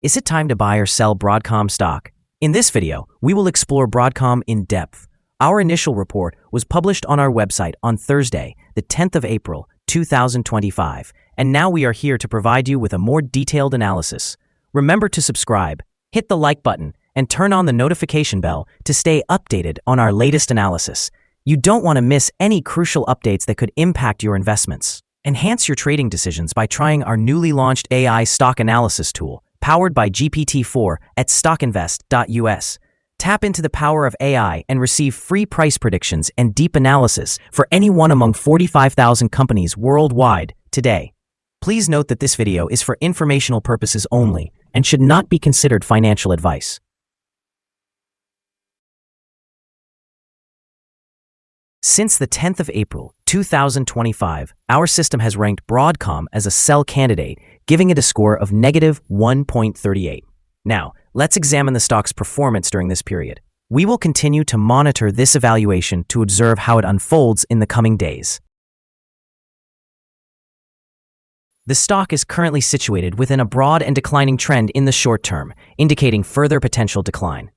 Is it time to buy or sell Broadcom stock? In this video, we will explore Broadcom in depth. Our initial report was published on our website on Thursday, the 10th of April, 2025, and now we are here to provide you with a more detailed analysis. Remember to subscribe, hit the like button, and turn on the notification bell to stay updated on our latest analysis. You don't want to miss any crucial updates that could impact your investments. Enhance your trading decisions by trying our newly launched AI stock analysis tool, powered by GPT-4 at StockInvest.us. Tap into the power of AI and receive free price predictions and deep analysis for any one among 45,000 companies worldwide today. Please note that this video is for informational purposes only and should not be considered financial advice. Since the 10th of April, 2025, our system has ranked Broadcom as a sell candidate, giving it a score of negative 1.38. Now, let's examine the stock's performance during this period. We will continue to monitor this evaluation to observe how it unfolds in the coming days. The stock is currently situated within a broad and declining trend in the short term, indicating further potential decline.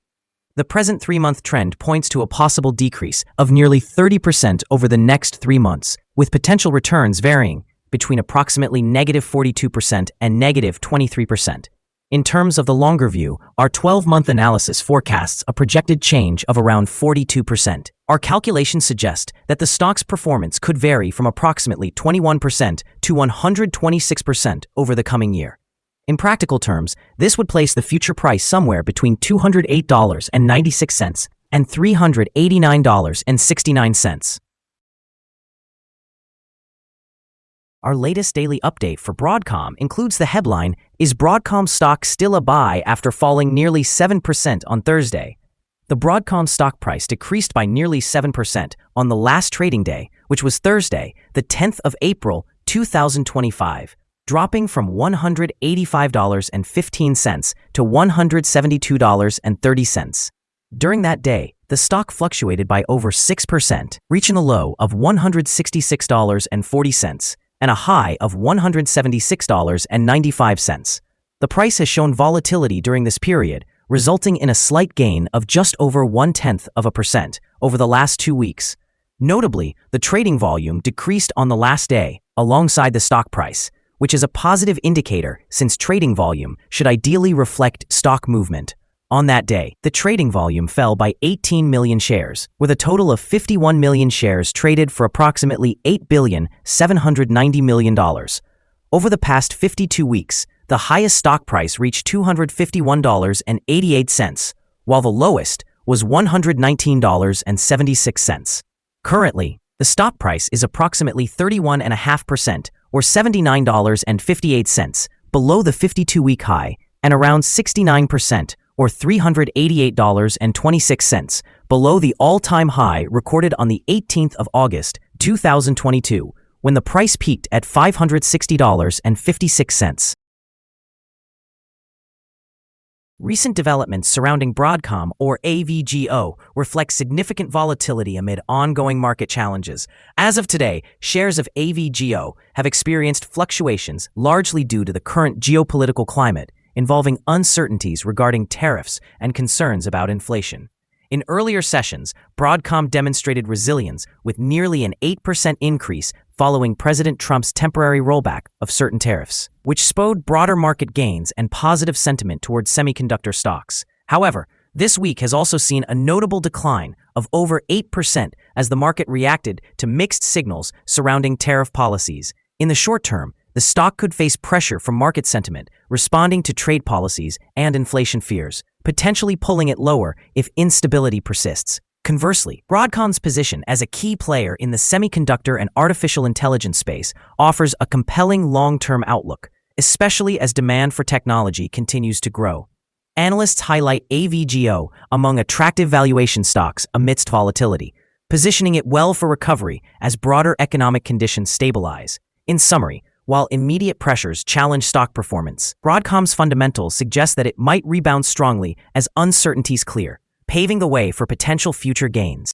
The present 3-month trend points to a possible decrease of nearly 30% over the next 3 months, with potential returns varying between approximately negative 42% and negative 23%. In terms of the longer view, our 12-month analysis forecasts a projected change of around 42%. Our calculations suggest that the stock's performance could vary from approximately 21% to 126% over the coming year. In practical terms, this would place the future price somewhere between $208.96 and $389.69. Our latest daily update for Broadcom includes the headline, "Is Broadcom stock still a buy after falling nearly 7% on Thursday?" The Broadcom stock price decreased by nearly 7% on the last trading day, which was Thursday, the 10th of April, 2025. Dropping from $185.15 to $172.30. During that day, the stock fluctuated by over 6%, reaching a low of $166.40 and a high of $176.95. The price has shown volatility during this period, resulting in a slight gain of just over 0.1% over the last 2 weeks. Notably, the trading volume decreased on the last day, alongside the stock price, which is a positive indicator since trading volume should ideally reflect stock movement. On that day, the trading volume fell by 18 million shares, with a total of 51 million shares traded for approximately $8.79 billion. Over the past 52 weeks, the highest stock price reached $251.88, while the lowest was $119.76. Currently, the stock price is approximately 31.5%, or $79.58, below the 52-week high, and around 69%, or $388.26, below the all-time high recorded on the 18th of August, 2022, when the price peaked at $560.56. Recent developments surrounding Broadcom, or AVGO, reflect significant volatility amid ongoing market challenges. As of today, shares of AVGO have experienced fluctuations largely due to the current geopolitical climate, involving uncertainties regarding tariffs and concerns about inflation. In earlier sessions, Broadcom demonstrated resilience with nearly an 8% increase following President Trump's temporary rollback of certain tariffs, which spurred broader market gains and positive sentiment towards semiconductor stocks. However, this week has also seen a notable decline of over 8% as the market reacted to mixed signals surrounding tariff policies. In the short term, the stock could face pressure from market sentiment, responding to trade policies and inflation fears, potentially pulling it lower if instability persists. Conversely, Broadcom's position as a key player in the semiconductor and artificial intelligence space offers a compelling long-term outlook, especially as demand for technology continues to grow. Analysts highlight AVGO among attractive valuation stocks amidst volatility, positioning it well for recovery as broader economic conditions stabilize. In summary, while immediate pressures challenge stock performance, Broadcom's fundamentals suggest that it might rebound strongly as uncertainties clear, paving the way for potential future gains.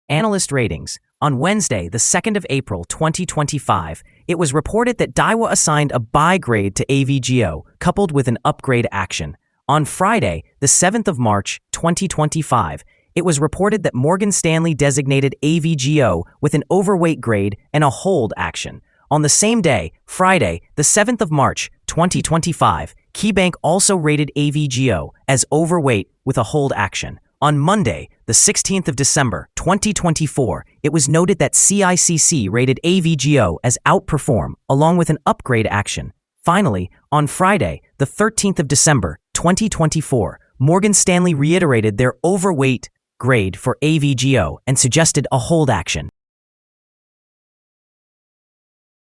Analyst ratings. On Wednesday, the 2nd of April 2025, it was reported that Daiwa assigned a buy grade to AVGO, coupled with an upgrade action. On Friday, the 7th of March 2025, it was reported that Morgan Stanley designated AVGO with an overweight grade and a hold action. On the same day, Friday, the 7th of March 2025, KeyBank also rated AVGO as overweight with a hold action. On Monday, the 16th of December 2024, it was noted that CICC rated AVGO as outperform along with an upgrade action. Finally, on Friday, the 13th of December 2024, Morgan Stanley reiterated their overweight grade for AVGO and suggested a hold action.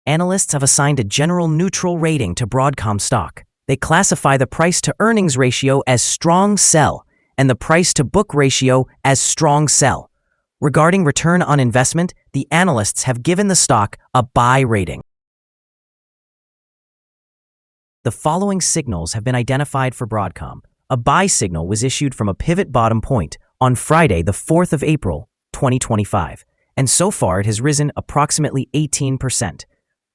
Analysts have assigned a general neutral rating to Broadcom stock. They classify the price-to-earnings ratio as strong sell and the price-to-book ratio as strong sell. Regarding return on investment, the analysts have given the stock a buy rating. The following signals have been identified for Broadcom. A buy signal was issued from a pivot bottom point on Friday, the 4th of April, 2025, and so far it has risen approximately 18%.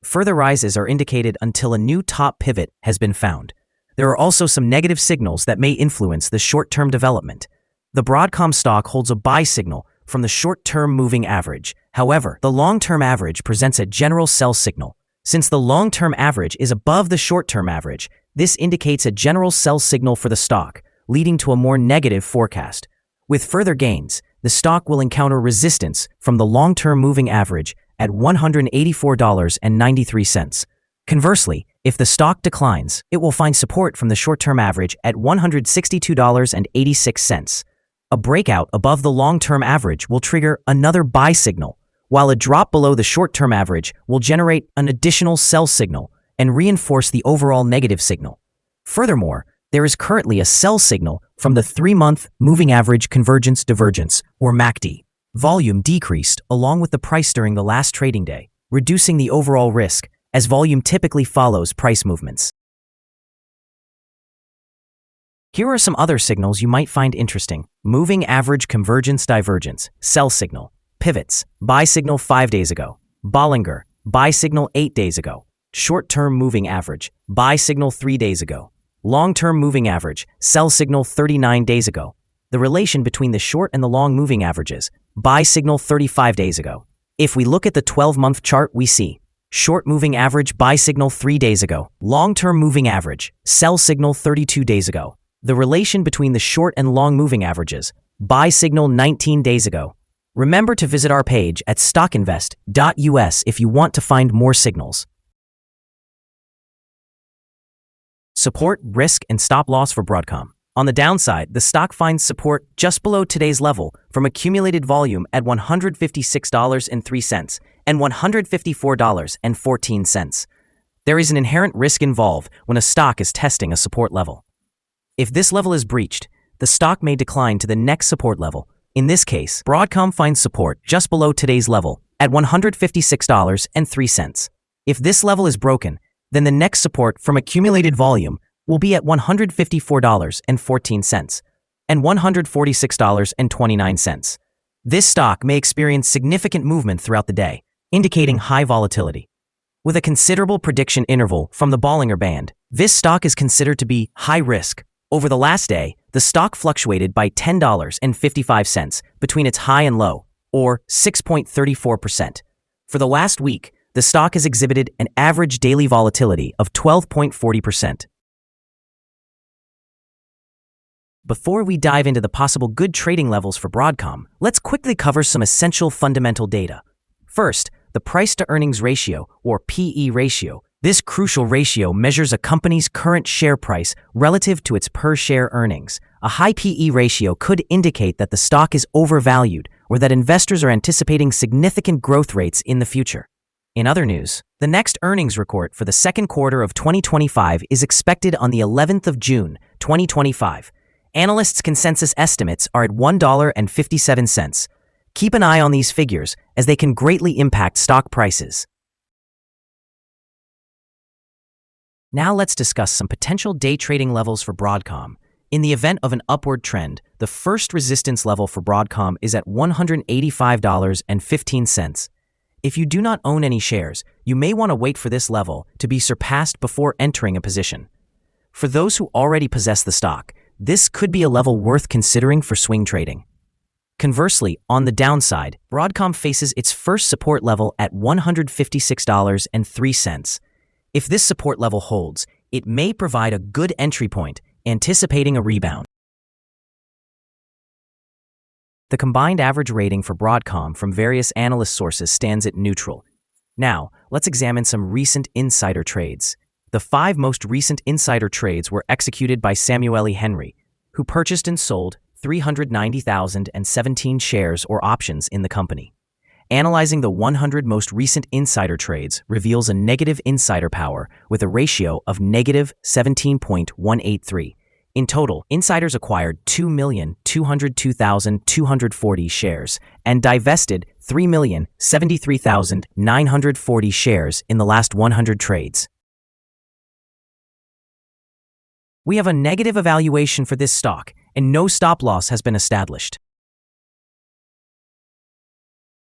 Further rises are indicated until a new top pivot has been found. There are also some negative signals that may influence the short-term development. The Broadcom stock holds a buy signal from the short-term moving average. However, the long-term average presents a general sell signal. Since the long-term average is above the short-term average, this indicates a general sell signal for the stock, leading to a more negative forecast. With further gains, the stock will encounter resistance from the long-term moving average at $184.93. Conversely, if the stock declines, it will find support from the short-term average at $162.86. A breakout above the long-term average will trigger another buy signal, while a drop below the short-term average will generate an additional sell signal and reinforce the overall negative signal. Furthermore, there is currently a sell signal from the 3-month moving average convergence divergence, or MACD. Volume decreased along with the price during the last trading day, reducing the overall risk, as volume typically follows price movements. Here are some other signals you might find interesting. Moving average convergence divergence, sell signal. Pivots, buy signal 5 days ago. Bollinger, buy signal 8 days ago. Short-term moving average, buy signal 3 days ago. Long-term moving average, sell signal 39 days ago. The relation between the short and the long moving averages, buy signal 35 days ago. If we look at the 12-month chart, we see short moving average, buy signal 3 days ago. Long-term moving average, sell signal 32 days ago. The relation between the short and long moving averages, buy signal 19 days ago. Remember to visit our page at StockInvest.us if you want to find more signals. Support, risk, and stop loss for Broadcom. On the downside, the stock finds support just below today's level from accumulated volume at $156.03 and $154.14. There is an inherent risk involved when a stock is testing a support level. If this level is breached, the stock may decline to the next support level. In this case, Broadcom finds support just below today's level at $156.03. If this level is broken, then the next support from accumulated volume will be at $154.14 and $146.29. This stock may experience significant movement throughout the day, indicating high volatility. With a considerable prediction interval from the Bollinger Band, this stock is considered to be high risk. Over the last day, the stock fluctuated by $10.55 between its high and low, or 6.34%. For the last week, the stock has exhibited an average daily volatility of 12.40%. Before we dive into the possible good trading levels for Broadcom, let's quickly cover some essential fundamental data. First, the price-to-earnings ratio, or PE ratio. This crucial ratio measures a company's current share price relative to its per-share earnings. A high PE ratio could indicate that the stock is overvalued or that investors are anticipating significant growth rates in the future. In other news, the next earnings report for the second quarter of 2025 is expected on the 11th of June, 2025. Analysts' consensus estimates are at $1.57. Keep an eye on these figures as they can greatly impact stock prices. Now let's discuss some potential day trading levels for Broadcom. In the event of an upward trend, the first resistance level for Broadcom is at $185.15. If you do not own any shares, you may want to wait for this level to be surpassed before entering a position. For those who already possess the stock, this could be a level worth considering for swing trading. Conversely, on the downside, Broadcom faces its first support level at $156.03. If this support level holds, it may provide a good entry point, anticipating a rebound. The combined average rating for Broadcom from various analyst sources stands at neutral. Now, let's examine some recent insider trades. The 5 most recent insider trades were executed by Samuel Henry, who purchased and sold 390,017 shares or options in the company. Analyzing the 100 most recent insider trades reveals a negative insider power with a ratio of negative 17.183. In total, insiders acquired 2,202,240 shares and divested 3,073,940 shares in the last 100 trades. We have a negative evaluation for this stock, and no stop loss has been established.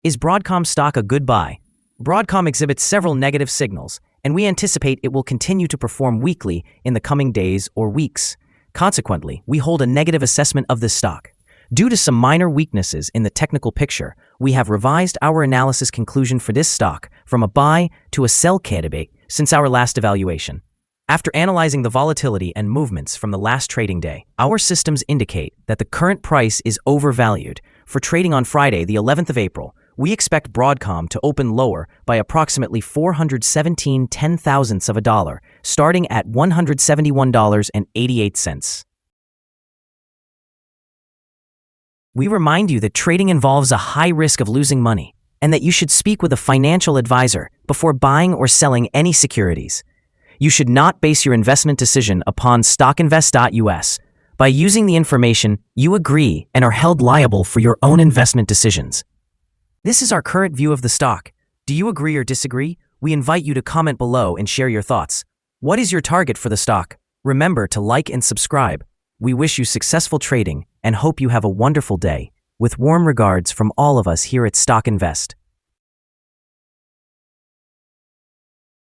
Is Broadcom stock a good buy? Broadcom exhibits several negative signals, and we anticipate it will continue to perform weakly in the coming days or weeks. Consequently, we hold a negative assessment of this stock. Due to some minor weaknesses in the technical picture, we have revised our analysis conclusion for this stock from a buy to a sell candidate since our last evaluation. After analyzing the volatility and movements from the last trading day, our systems indicate that the current price is overvalued. For trading on Friday, the 11th of April, we expect Broadcom to open lower by approximately 417 ten-thousandths of a dollar, starting at $171.88. We remind you that trading involves a high risk of losing money, and that you should speak with a financial advisor before buying or selling any securities. You should not base your investment decision upon StockInvest.us. By using the information, you agree and are held liable for your own investment decisions. This is our current view of the stock. Do you agree or disagree? We invite you to comment below and share your thoughts. What is your target for the stock? Remember to like and subscribe. We wish you successful trading and hope you have a wonderful day. With warm regards from all of us here at Stock Invest.